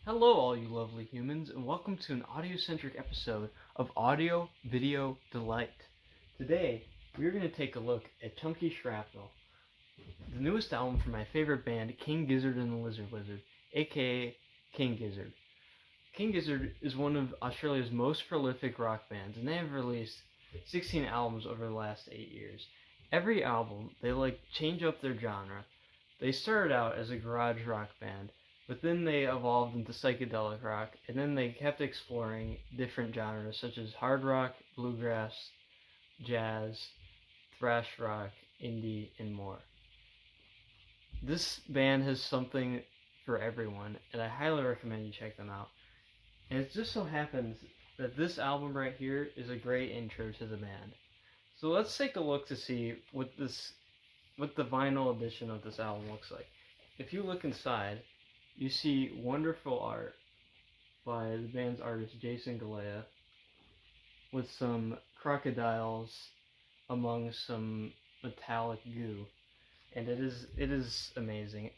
Hello, all you lovely humans, and welcome to an audio-centric episode of Audio Video Delight. Today, we're going to take a look at Chunky Shrapnel, the newest album from my favorite band, King Gizzard and the Lizard Wizard, aka King Gizzard. King Gizzard is one of Australia's most prolific rock bands, and they have released 16 albums over the last 8 years. Every album, they change up their genre. They started out as a garage rock band, but then they evolved into psychedelic rock, and then they kept exploring different genres such as hard rock, bluegrass, jazz, thrash rock, indie, and more. This band has something for everyone, and I highly recommend you check them out. And it just so happens that this album right here is a great intro to the band. So let's take a look to see what the vinyl edition of this album looks like. If you look inside, you see wonderful art by the band's artist Jason Galea with some crocodiles among some metallic goo, and it is amazing.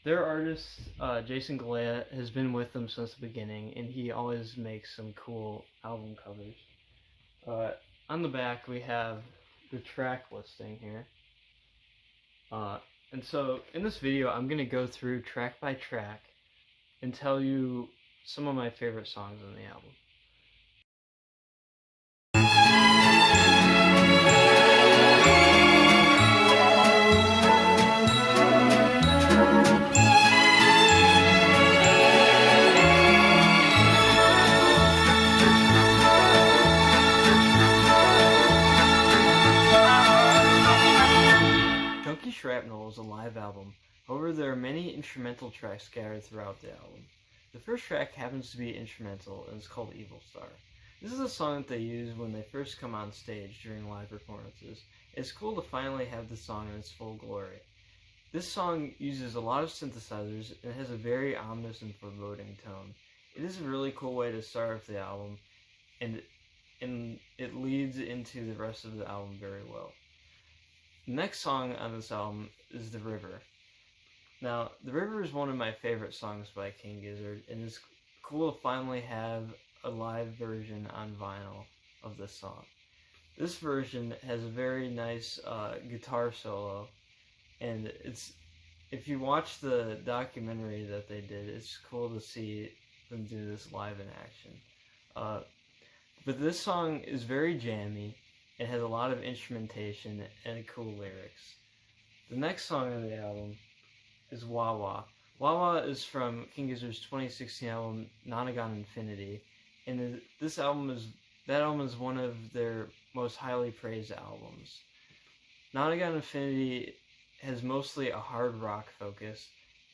Their artist Jason Galea has been with them since the beginning, and he always makes some cool album covers. On the back we have the track listing here. And so in this video, I'm going to go through track by track and tell you some of my favorite songs on the album. Shrapnel is a live album, however there are many instrumental tracks scattered throughout the album. The first track happens to be instrumental and is called Evil Star. This is a song that they use when they first come on stage during live performances. It's cool to finally have the song in its full glory. This song uses a lot of synthesizers and has a very ominous and foreboding tone. It is a really cool way to start off the album, and it leads into the rest of the album very well. The next song on this album is The River. Now, The River is one of my favorite songs by King Gizzard, and it's cool to finally have a live version on vinyl of this song. This version has a very nice guitar solo, and if you watch the documentary that they did, it's cool to see them do this live in action. But this song is very jammy. It has a lot of instrumentation and cool lyrics. The next song on the album is Wah Wah. Wah Wah is from King Gizzard's 2016 album Nonagon Infinity, and that album is one of their most highly praised albums. Nonagon Infinity has mostly a hard rock focus,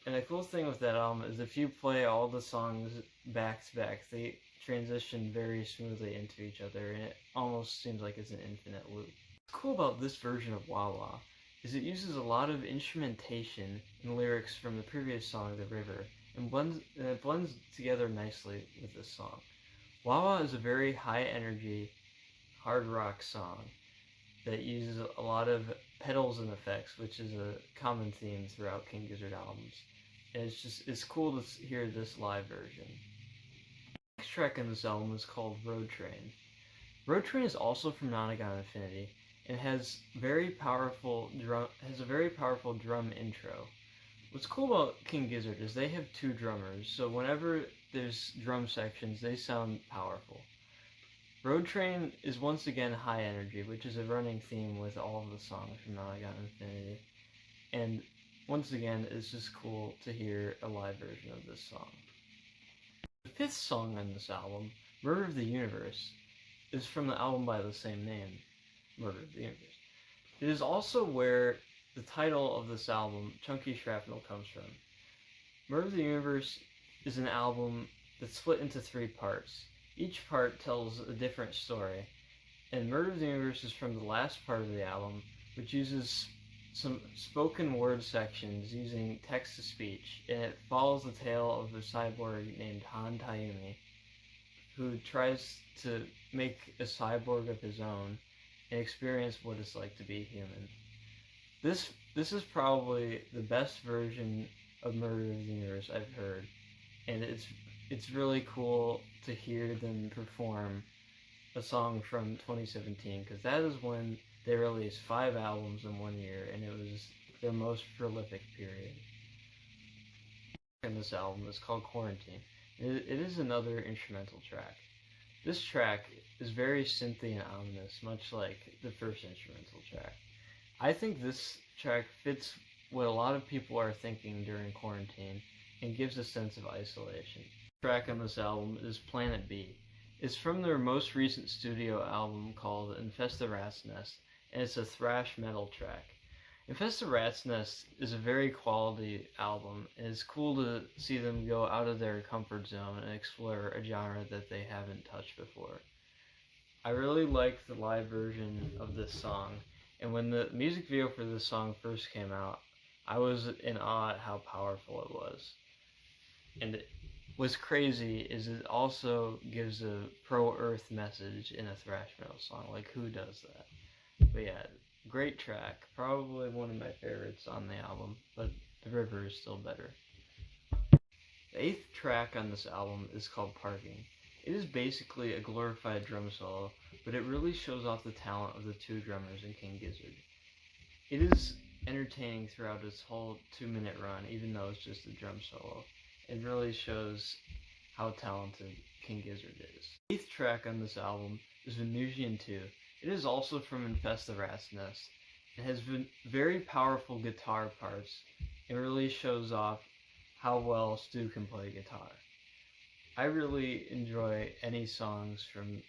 and the cool thing with that album is if you play all the songs back to back, they transition very smoothly into each other, and it almost seems like it's an infinite loop. What's cool about this version of Wah Wah is it uses a lot of instrumentation and lyrics from the previous song, The River, and it blends together nicely with this song. Wah Wah is a very high energy, hard rock song that uses a lot of pedals and effects, which is a common theme throughout King Gizzard albums. And it's cool to hear this live version. The next track on this album is called Road Train. Road Train is also from Nonagon Infinity and has a very powerful drum intro. What's cool about King Gizzard is they have two drummers, so whenever there's drum sections, they sound powerful. Road Train is once again high energy, which is a running theme with all of the songs from Nonagon Infinity. And once again, it's just cool to hear a live version of this song. The fifth song on this album, Murder of the Universe, is from the album by the same name, Murder of the Universe. It is also where the title of this album, Chunky Shrapnel, comes from. Murder of the Universe is an album that's split into 3 parts. Each part tells a different story, and Murder of the Universe is from the last part of the album, which uses some spoken word sections using text-to-speech, and it follows the tale of a cyborg named Han Taiyumi, who tries to make a cyborg of his own and experience what it's like to be human. This is probably the best version of Murder of the Universe I've heard, and it's really cool to hear them perform a song from 2017, because that is when they released 5 albums in 1 year, and it was their most prolific period. And this album is called Quarantine. It is another instrumental track. This track is very synthy and ominous, much like the first instrumental track. I think this track fits what a lot of people are thinking during quarantine and gives a sense of isolation. The track on this album is Planet B. It's from their most recent studio album called Infest the Rat's Nest, and it's a thrash metal track. Infest the Rat's Nest is a very quality album, and it's cool to see them go out of their comfort zone and explore a genre that they haven't touched before. I really liked the live version of this song, and when the music video for this song first came out, I was in awe at how powerful it was. And what's crazy is it also gives a pro-Earth message in a thrash metal song. Like, who does that? But yeah, great track. Probably one of my favorites on the album, but The River is still better. The 8th track on this album is called Parking. It is basically a glorified drum solo, but it really shows off the talent of the 2 drummers in King Gizzard. It is entertaining throughout its whole 2-minute run, even though it's just a drum solo. It really shows how talented King Gizzard is. The 8th track on this album is Venusian 2. It is also from Infest the Rat's Nest. It has very powerful guitar parts. It really shows off how well Stu can play guitar. I really enjoy any songs from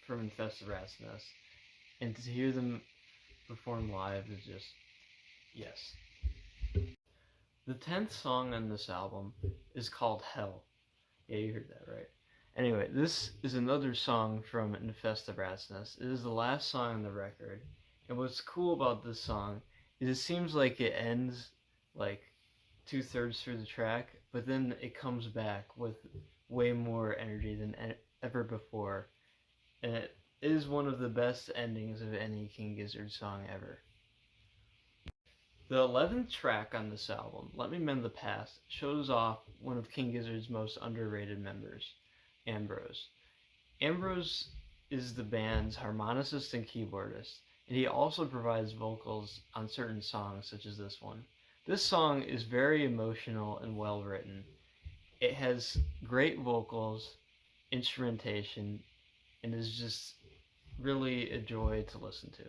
Infest the Rat's Nest, and to hear them perform live is just, yes. The 10th song on this album is called Hell. Yeah, you heard that right. Anyway, this is another song from Infest the Rat's Nest. It is the last song on the record, and what's cool about this song is it seems like it ends like 2/3 through the track, but then it comes back with way more energy than ever before, and it is one of the best endings of any King Gizzard song ever. The 11th track on this album, Let Me Mend the Past, shows off one of King Gizzard's most underrated members, Ambrose. Ambrose is the band's harmonicist and keyboardist, and he also provides vocals on certain songs such as this one. This song is very emotional and well written. It has great vocals, instrumentation, and is just really a joy to listen to.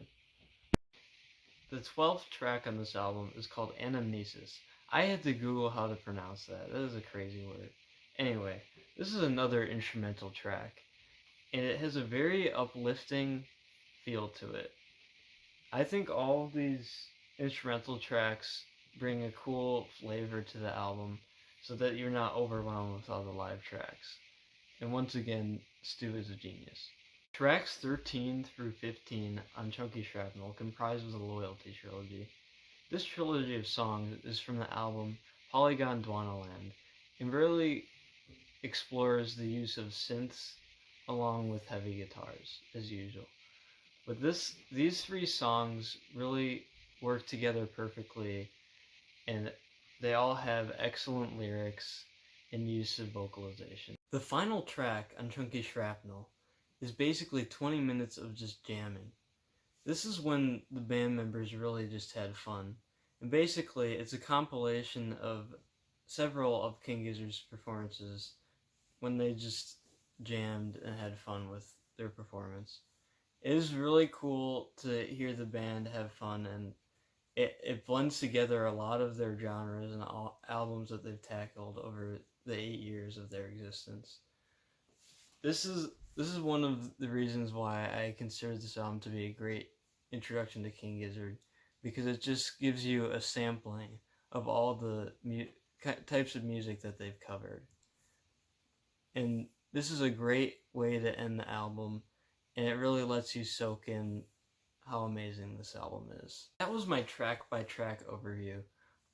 The 12th track on this album is called Anamnesis. I had to Google how to pronounce that. That is a crazy word. Anyway, this is another instrumental track, and it has a very uplifting feel to it. I think all of these instrumental tracks bring a cool flavor to the album so that you're not overwhelmed with all the live tracks. And once again, Stu is a genius. Tracks 13 through 15 on Chunky Shrapnel comprises the Loyalty Trilogy. This trilogy of songs is from the album Polygon Dwanaland and really explores the use of synths along with heavy guitars, as usual. But these 3 songs really work together perfectly, and they all have excellent lyrics and use of vocalization. The final track on Chunky Shrapnel is basically 20 minutes of just jamming. This is when the band members really just had fun. And basically, it's a compilation of several of King Gizzard's performances when they just jammed and had fun with their performance. It is really cool to hear the band have fun, and it blends together a lot of their genres and albums that they've tackled over the 8 years of their existence. This is one of the reasons why I consider this album to be a great introduction to King Gizzard, because it just gives you a sampling of all the types of music that they've covered. And this is a great way to end the album, and it really lets you soak in how amazing this album is. That was my track-by-track overview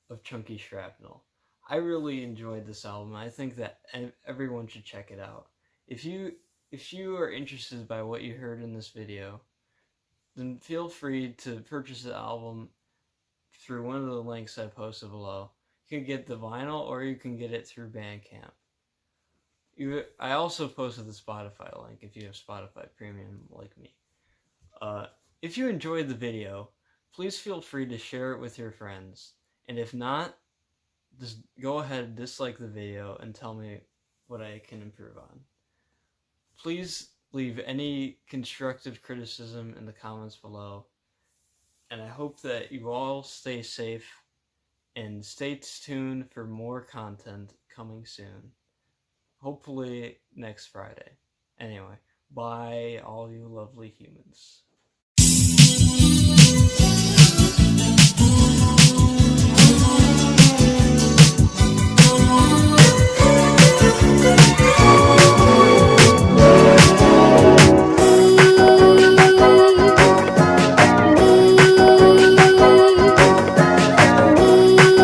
of Chunky Shrapnel. I really enjoyed this album. I think that everyone should check it out. If you are interested by what you heard in this video, then feel free to purchase the album through one of the links I posted below. You can get the vinyl, or you can get it through Bandcamp. I also posted the Spotify link if you have Spotify Premium like me. If you enjoyed the video, please feel free to share it with your friends. And if not, just go ahead and dislike the video and tell me what I can improve on. Please leave any constructive criticism in the comments below. And I hope that you all stay safe and stay tuned for more content coming soon. Hopefully next Friday. Anyway, bye all you lovely humans.